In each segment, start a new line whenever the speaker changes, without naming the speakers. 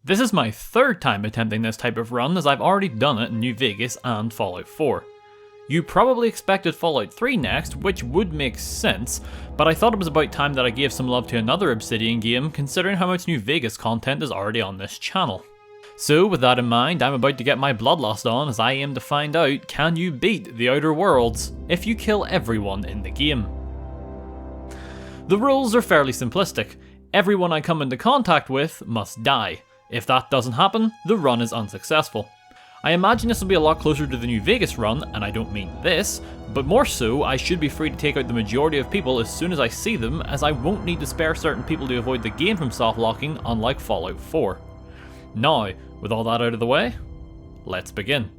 This is my third time attempting this type of run, as I've already done it in New Vegas and Fallout 4. You probably expected Fallout 3 next, which would make sense, but I thought it was about time that I gave some love to another Obsidian game, considering how much New Vegas content is already on this channel. So with that in mind, I'm about to get my bloodlust on as I aim to find out, can you beat the Outer Worlds if you kill everyone in the game? The rules are fairly simplistic. Everyone I come into contact with must die. If that doesn't happen, the run is unsuccessful. I imagine this will be a lot closer to the New Vegas run, and I don't mean this, but more so, I should be free to take out the majority of people as soon as I see them, as I won't need to spare certain people to avoid the game from soft locking, unlike Fallout 4. Now, with all that out of the way, let's begin.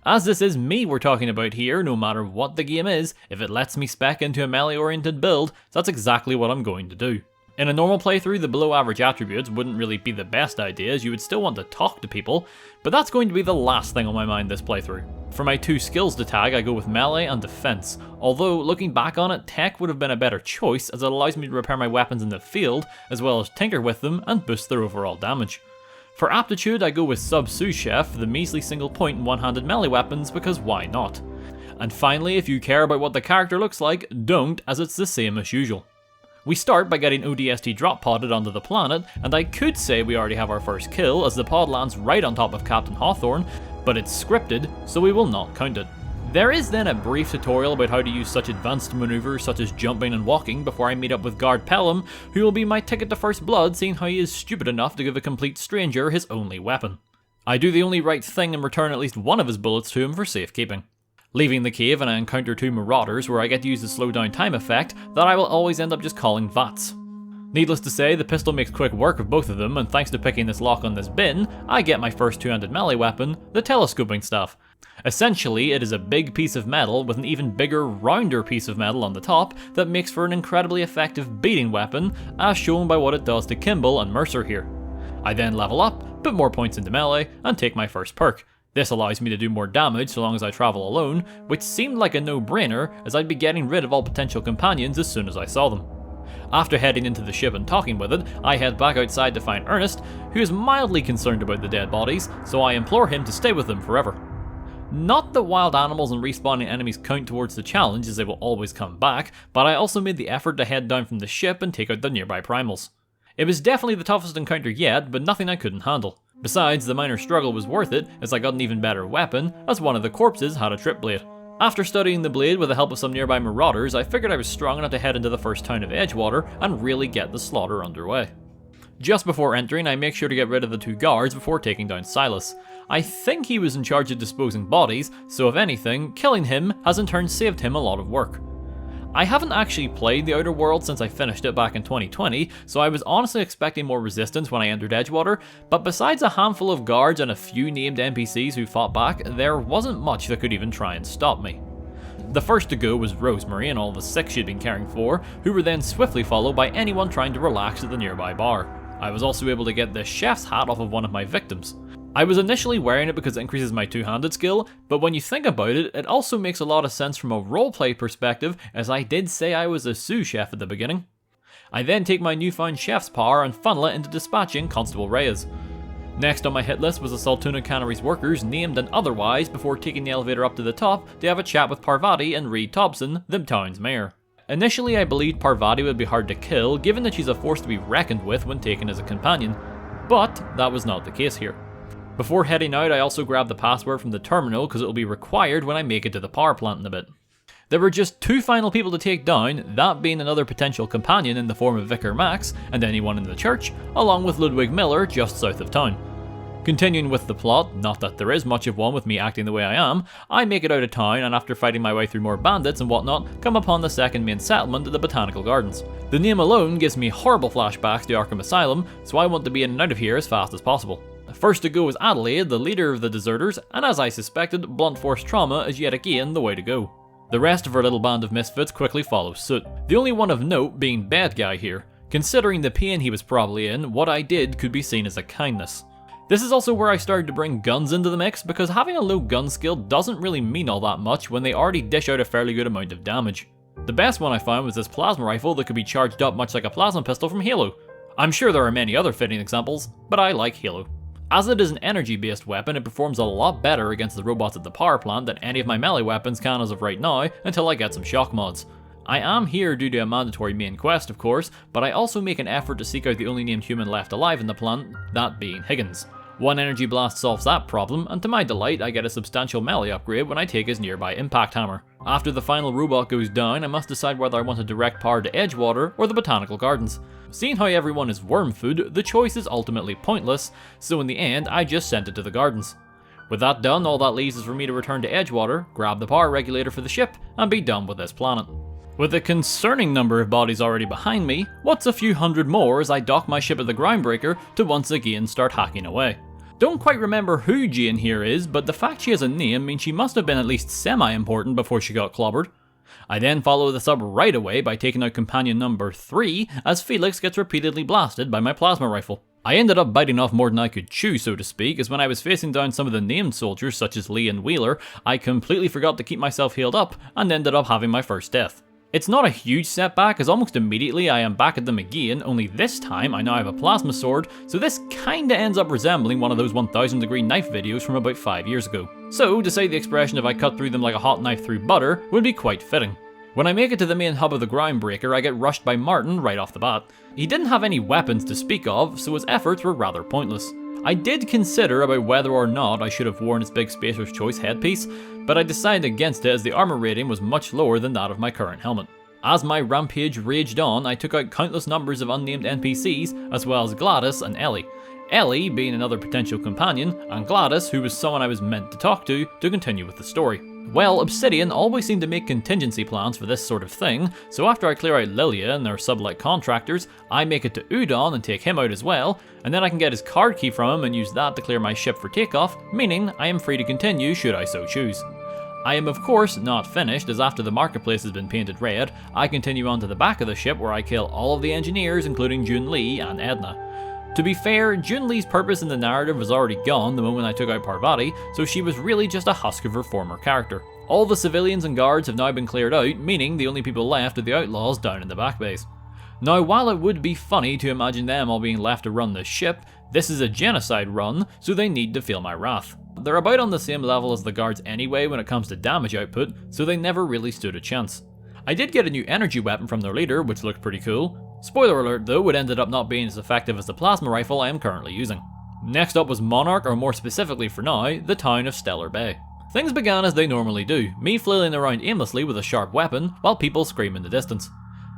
As this is me we're talking about here, no matter what the game is, if it lets me spec into a melee oriented build, that's exactly what I'm going to do. In a normal playthrough, the below average attributes wouldn't really be the best idea, as you would still want to talk to people, but that's going to be the last thing on my mind this playthrough. For my two skills to tag, I go with melee and defense, although looking back on it, tech would have been a better choice as it allows me to repair my weapons in the field, as well as tinker with them and boost their overall damage. For aptitude, I go with sous chef, the measly single point and one-handed melee weapons, because why not? And finally, if you care about what the character looks like, don't, as it's the same as usual. We start by getting ODST drop podded onto the planet, and I could say we already have our first kill as the pod lands right on top of Captain Hawthorne, but it's scripted, so we will not count it. There is then a brief tutorial about how to use such advanced maneuvers such as jumping and walking before I meet up with Guard Pelham, who will be my ticket to first blood, seeing how he is stupid enough to give a complete stranger his only weapon. I do the only right thing and return at least one of his bullets to him for safekeeping. Leaving the cave, and I encounter two marauders where I get to use the slow down time effect that I will always end up just calling VATS. Needless to say, the pistol makes quick work of both of them, and thanks to picking this lock on this bin, I get my first two-handed melee weapon, the telescoping staff. Essentially, it is a big piece of metal with an even bigger, rounder piece of metal on the top that makes for an incredibly effective beating weapon, as shown by what it does to Kimball and Mercer here. I then level up, put more points into melee, and take my first perk. This allows me to do more damage so long as I travel alone, which seemed like a no-brainer as I'd be getting rid of all potential companions as soon as I saw them. After heading into the ship and talking with it, I head back outside to find Ernest, who is mildly concerned about the dead bodies, so I implore him to stay with them forever. Not that wild animals and respawning enemies count towards the challenge, as they will always come back, but I also made the effort to head down from the ship and take out the nearby primals. It was definitely the toughest encounter yet, but nothing I couldn't handle. Besides, the minor struggle was worth it, as I got an even better weapon, as one of the corpses had a trip blade. After studying the blade with the help of some nearby marauders, I figured I was strong enough to head into the first town of Edgewater and really get the slaughter underway. Just before entering, I make sure to get rid of the two guards before taking down Silas. I think he was in charge of disposing bodies, so if anything, killing him has in turn saved him a lot of work. I haven't actually played the Outer Worlds since I finished it back in 2020, so I was honestly expecting more resistance when I entered Edgewater, but besides a handful of guards and a few named NPCs who fought back, there wasn't much that could even try and stop me. The first to go was Rosemary and all the sick she'd been caring for, who were then swiftly followed by anyone trying to relax at the nearby bar. I was also able to get the chef's hat off of one of my victims. I was initially wearing it because it increases my two-handed skill, but when you think about it, it also makes a lot of sense from a roleplay perspective, as I did say I was a sous chef at the beginning. I then take my newfound chef's power and funnel it into dispatching Constable Reyes. Next on my hit list was the Saltuna Cannery's workers, named and otherwise, before taking the elevator up to the top to have a chat with Parvati and Reed Thompson, the town's mayor. Initially I believed Parvati would be hard to kill, given that she's a force to be reckoned with when taken as a companion, but that was not the case here. Before heading out, I also grabbed the password from the terminal because it will be required when I make it to the power plant in a bit. There were just two final people to take down, that being another potential companion in the form of Vicar Max and anyone in the church, along with Ludwig Miller just south of town. Continuing with the plot, not that there is much of one with me acting the way I am, I make it out of town and after fighting my way through more bandits and whatnot, come upon the second main settlement of the Botanical Gardens. The name alone gives me horrible flashbacks to Arkham Asylum, so I want to be in and out of here as fast as possible. First to go was Adelaide, the leader of the deserters, and as I suspected, blunt force trauma is yet again the way to go. The rest of our little band of misfits quickly follows suit, the only one of note being Bad Guy here. Considering the pain he was probably in, what I did could be seen as a kindness. This is also where I started to bring guns into the mix, because having a low gun skill doesn't really mean all that much when they already dish out a fairly good amount of damage. The best one I found was this plasma rifle that could be charged up much like a plasma pistol from Halo. I'm sure there are many other fitting examples, but I like Halo. As it is an energy based weapon, it performs a lot better against the robots at the power plant than any of my melee weapons can as of right now, until I get some shock mods. I am here due to a mandatory main quest of course, but I also make an effort to seek out the only named human left alive in the plant, that being Higgins. One energy blast solves that problem, and to my delight I get a substantial melee upgrade when I take his nearby impact hammer. After the final robot goes down, I must decide whether I want a direct power to Edgewater or the Botanical Gardens. Seeing how everyone is worm food, the choice is ultimately pointless, so in the end I just sent it to the gardens. With that done, all that leaves is for me to return to Edgewater, grab the power regulator for the ship, and be done with this planet. With a concerning number of bodies already behind me, what's a few hundred more as I dock my ship at the Groundbreaker to once again start hacking away. Don't quite remember who Jane here is, but the fact she has a name means she must have been at least semi-important before she got clobbered. I then follow this up right away by taking out companion number 3 as Felix gets repeatedly blasted by my plasma rifle. I ended up biting off more than I could chew, so to speak, as when I was facing down some of the named soldiers such as Lee and Wheeler, I completely forgot to keep myself healed up and ended up having my first death. It's not a huge setback, as almost immediately I am back at them again, only this time I now have a plasma sword, so this kinda ends up resembling one of those 1000-degree knife videos from about 5 years ago. So, to say the expression "if I cut through them like a hot knife through butter" would be quite fitting. When I make it to the main hub of the Groundbreaker, I get rushed by Martin right off the bat. He didn't have any weapons to speak of, so his efforts were rather pointless. I did consider about whether or not I should have worn his big Spacer's Choice headpiece, but I decided against it as the armor rating was much lower than that of my current helmet. As my rampage raged on, I took out countless numbers of unnamed NPCs, as well as Gladys and Ellie. Ellie being another potential companion, and Gladys, who was someone I was meant to talk to continue with the story. Well, Obsidian always seem to make contingency plans for this sort of thing, so after I clear out Lilia and their sublet contractors, I make it to Udon and take him out as well, and then I can get his card key from him and use that to clear my ship for takeoff, meaning I am free to continue should I so choose. I am of course not finished, as after the marketplace has been painted red, I continue on to the back of the ship where I kill all of the engineers including Jun Lee and Edna. To be fair, Jun Lee's purpose in the narrative was already gone the moment I took out Parvati, so she was really just a husk of her former character. All the civilians and guards have now been cleared out, meaning the only people left are the outlaws down in the back base. Now, while it would be funny to imagine them all being left to run this ship, this is a genocide run, so they need to feel my wrath. They're about on the same level as the guards anyway when it comes to damage output, so they never really stood a chance. I did get a new energy weapon from their leader, which looked pretty cool. Spoiler alert though, it ended up not being as effective as the plasma rifle I am currently using. Next up was Monarch, or more specifically for now, the town of Stellar Bay. Things began as they normally do, me flailing around aimlessly with a sharp weapon, while people scream in the distance.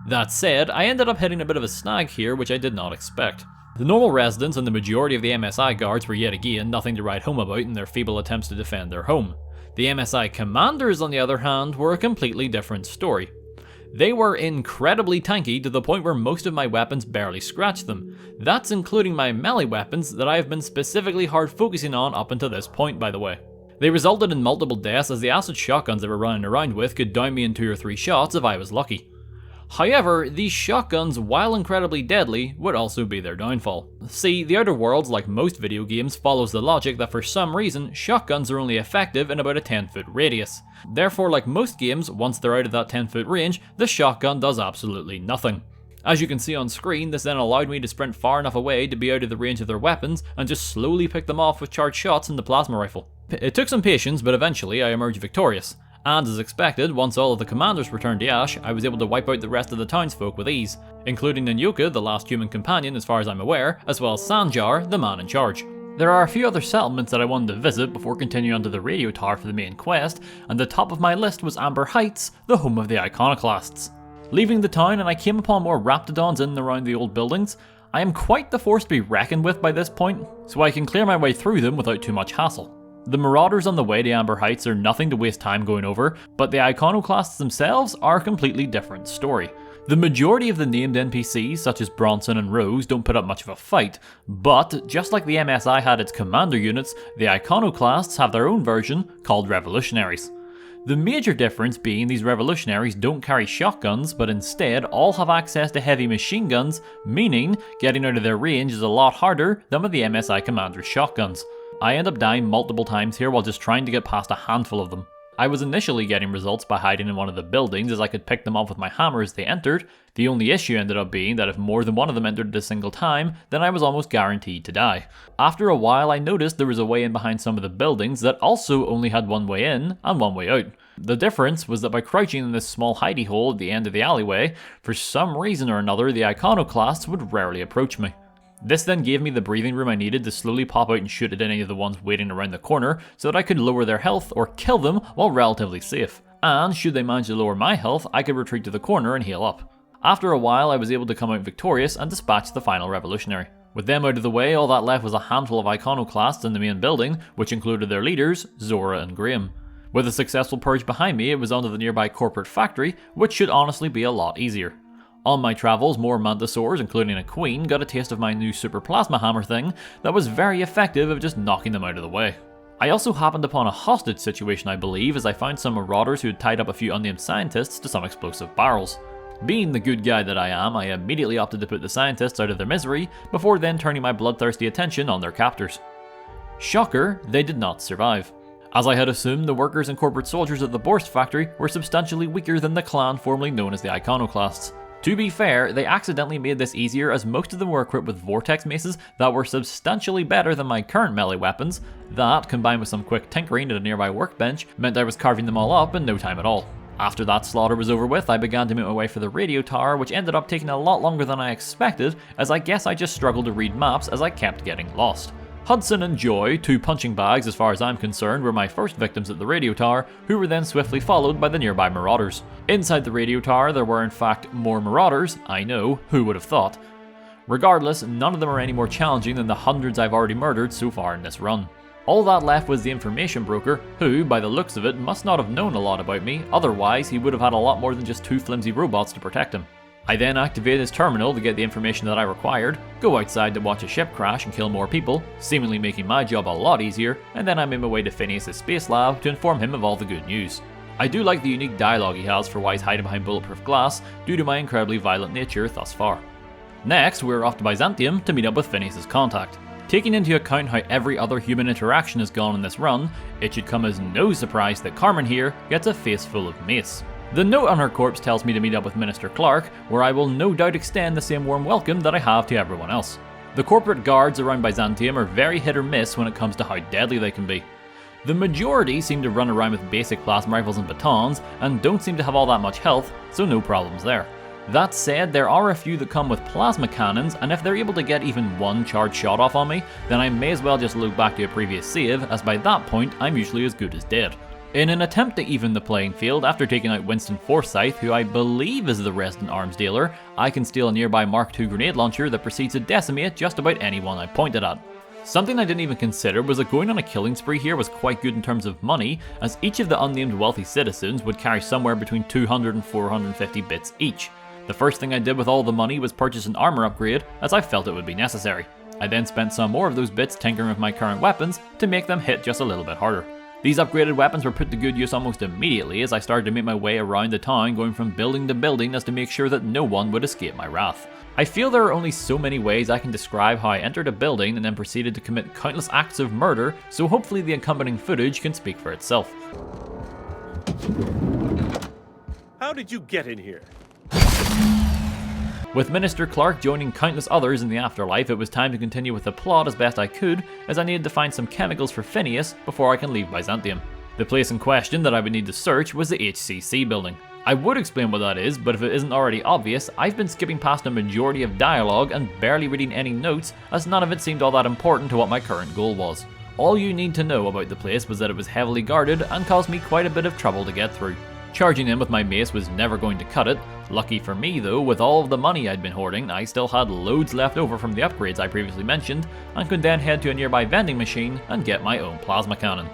That said, I ended up hitting a bit of a snag here which I did not expect. The normal residents and the majority of the MSI guards were yet again nothing to write home about in their feeble attempts to defend their home. The MSI commanders, on the other hand, were a completely different story. They were incredibly tanky to the point where most of my weapons barely scratched them. That's including my melee weapons that I have been specifically hard focusing on up until this point, by the way. They resulted in multiple deaths as the acid shotguns they were running around with could down me in 2 or 3 shots if I was lucky. However, these shotguns, while incredibly deadly, would also be their downfall. See, the Outer Worlds, like most video games, follows the logic that for some reason, shotguns are only effective in about a 10-foot radius. Therefore, like most games, once they're out of that 10-foot range, the shotgun does absolutely nothing. As you can see on screen, this then allowed me to sprint far enough away to be out of the range of their weapons and just slowly pick them off with charged shots in the plasma rifle. It took some patience, but eventually I emerged victorious. And as expected, once all of the commanders returned to Ash, I was able to wipe out the rest of the townsfolk with ease, including Nanyoka, the last human companion as far as I'm aware, as well as Sanjar, the man in charge. There are a few other settlements that I wanted to visit before continuing onto the radio tower for the main quest, and the top of my list was Amber Heights, the home of the Iconoclasts. Leaving the town and I came upon more Raptidons in and around the old buildings. I am quite the force to be reckoned with by this point, so I can clear my way through them without too much hassle. The marauders on the way to Amber Heights are nothing to waste time going over, but the Iconoclasts themselves are a completely different story. The majority of the named NPCs, such as Bronson and Rose, don't put up much of a fight, but just like the MSI had its commander units, the Iconoclasts have their own version called Revolutionaries. The major difference being these revolutionaries don't carry shotguns, but instead all have access to heavy machine guns, meaning getting out of their range is a lot harder than with the MSI commander's shotguns. I end up dying multiple times here while just trying to get past a handful of them. I was initially getting results by hiding in one of the buildings, as I could pick them off with my hammer as they entered. The only issue ended up being that if more than one of them entered at a single time, then I was almost guaranteed to die. After a while I noticed there was a way in behind some of the buildings that also only had one way in and one way out. The difference was that by crouching in this small hidey hole at the end of the alleyway, for some reason or another the Iconoclasts would rarely approach me. This then gave me the breathing room I needed to slowly pop out and shoot at any of the ones waiting around the corner so that I could lower their health or kill them while relatively safe. And should they manage to lower my health, I could retreat to the corner and heal up. After a while I was able to come out victorious and dispatch the final revolutionary. With them out of the way, all that left was a handful of Iconoclasts in the main building, which included their leaders, Zora and Graham. With a successful purge behind me, it was onto the nearby corporate factory, which should honestly be a lot easier. On my travels, more Mantisaurs, including a queen, got a taste of my new super plasma hammer thing that was very effective of just knocking them out of the way. I also happened upon a hostage situation, I believe, as I found some marauders who had tied up a few unnamed scientists to some explosive barrels. Being the good guy that I am, I immediately opted to put the scientists out of their misery before then turning my bloodthirsty attention on their captors. Shocker, they did not survive. As I had assumed, the workers and corporate soldiers at the Borst factory were substantially weaker than the clan formerly known as the Iconoclasts. To be fair, they accidentally made this easier as most of them were equipped with vortex maces that were substantially better than my current melee weapons. That, combined with some quick tinkering at a nearby workbench, meant I was carving them all up in no time at all. After that slaughter was over with, I began to make my way for the radio tower, which ended up taking a lot longer than I expected, as I guess I just struggled to read maps as I kept getting lost. Hudson and Joy, two punching bags as far as I'm concerned, were my first victims at the radio tower, who were then swiftly followed by the nearby marauders. Inside the radio tower there were in fact more marauders, I know, who would have thought. Regardless, none of them are any more challenging than the hundreds I've already murdered so far in this run. All that left was the information broker, who, by the looks of it, must not have known a lot about me, otherwise he would have had a lot more than just two flimsy robots to protect him. I then activated his terminal to get the information that I required, go outside to watch a ship crash and kill more people, seemingly making my job a lot easier, and then I made my way to Phineas' space lab to inform him of all the good news. I do like the unique dialogue he has for why he's hiding behind bulletproof glass, due to my incredibly violent nature thus far. Next, we're off to Byzantium to meet up with Phineas' contact. Taking into account how every other human interaction has gone in this run, it should come as no surprise that Carmen here gets a face full of mace. The note on her corpse tells me to meet up with Minister Clark, where I will no doubt extend the same warm welcome that I have to everyone else. The corporate guards around Byzantium are very hit or miss when it comes to how deadly they can be. The majority seem to run around with basic plasma rifles and batons, and don't seem to have all that much health, so no problems there. That said, there are a few that come with plasma cannons, and if they're able to get even one charged shot off on me, then I may as well just look back to a previous save, as by that point I'm usually as good as dead. In an attempt to even the playing field, after taking out Winston Forsyth, who I believe is the resident arms dealer, I can steal a nearby Mark II grenade launcher that proceeds to decimate just about anyone I pointed at. Something I didn't even consider was that going on a killing spree here was quite good in terms of money, as each of the unnamed wealthy citizens would carry somewhere between 200 and 450 bits each. The first thing I did with all the money was purchase an armor upgrade, as I felt it would be necessary. I then spent some more of those bits tinkering with my current weapons to make them hit just a little bit harder. These upgraded weapons were put to good use almost immediately as I started to make my way around the town, going from building to building as to make sure that no one would escape my wrath. I feel there are only so many ways I can describe how I entered a building and then proceeded to commit countless acts of murder, so hopefully the accompanying footage can speak for itself.
How did you get in here?
With Minister Clark joining countless others in the afterlife, it was time to continue with the plot as best I could, as I needed to find some chemicals for Phineas before I can leave Byzantium. The place in question that I would need to search was the HCC building. I would explain what that is, but if it isn't already obvious, I've been skipping past a majority of dialogue and barely reading any notes, as none of it seemed all that important to what my current goal was. All you need to know about the place was that it was heavily guarded and caused me quite a bit of trouble to get through. Charging in with my mace was never going to cut it. Lucky for me though, with all of the money I'd been hoarding, I still had loads left over from the upgrades I previously mentioned, and could then head to a nearby vending machine and get my own plasma cannon.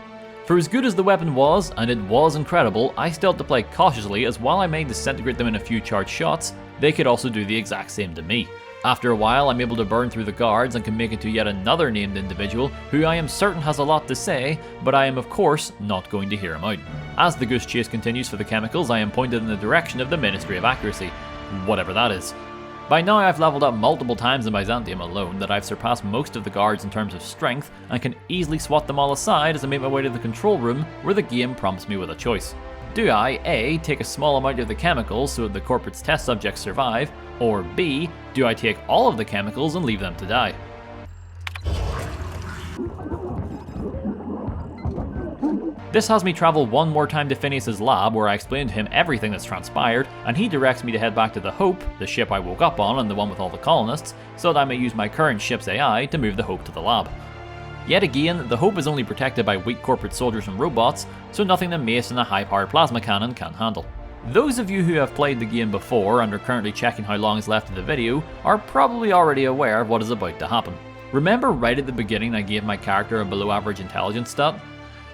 For as good as the weapon was, and it was incredible, I still had to play cautiously, as while I may disintegrate them in a few charged shots, they could also do the exact same to me. After a while, I'm able to burn through the guards and can make it to yet another named individual who I am certain has a lot to say, but I am of course not going to hear him out. As the goose chase continues for the chemicals, I am pointed in the direction of the Ministry of Accuracy, whatever that is. By now I've leveled up multiple times in Byzantium alone that I've surpassed most of the guards in terms of strength and can easily swat them all aside as I make my way to the control room where the game prompts me with a choice. Do I A. take a small amount of the chemicals so that the corporate's test subjects survive, or B. do I take all of the chemicals and leave them to die? This has me travel one more time to Phineas's lab where I explain to him everything that's transpired, and he directs me to head back to the Hope, the ship I woke up on and the one with all the colonists, so that I may use my current ship's AI to move the Hope to the lab. Yet again, the Hope is only protected by weak corporate soldiers and robots, so nothing the Mace and a high-powered plasma cannon can handle. Those of you who have played the game before and are currently checking how long is left of the video are probably already aware of what is about to happen. Remember right at the beginning I gave my character a below average intelligence stat?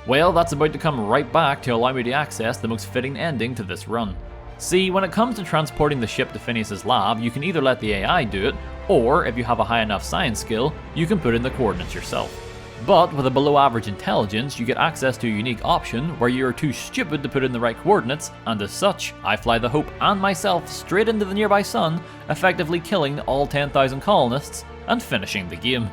Well, that's about to come right back to allow me to access the most fitting ending to this run. See, when it comes to transporting the ship to Phineas's lab, you can either let the AI do it, or if you have a high enough science skill, you can put in the coordinates yourself. But with a below average intelligence, you get access to a unique option where you are too stupid to put in the right coordinates, and as such, I fly the Hope and myself straight into the nearby sun, effectively killing all 10,000 colonists and finishing the game.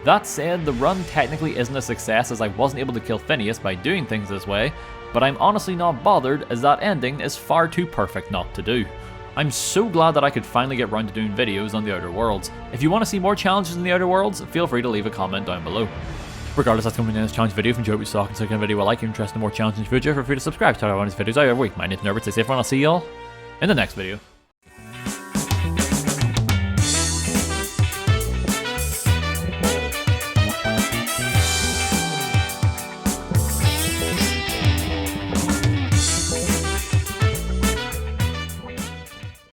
That said, the run technically isn't a success as I wasn't able to kill Phineas by doing things this way, but I'm honestly not bothered as that ending is far too perfect not to do. I'm so glad that I could finally get round to doing videos on the Outer Worlds. If you want to see more challenges in the Outer Worlds, feel free to leave a comment down below. Regardless, that's coming in this challenge video. If you enjoyed what you saw, consider a video while liking, interested in more challenges in the future. Feel free to subscribe to our these videos every week. My name's Nerbit, stay safe and I'll see y'all in the next video.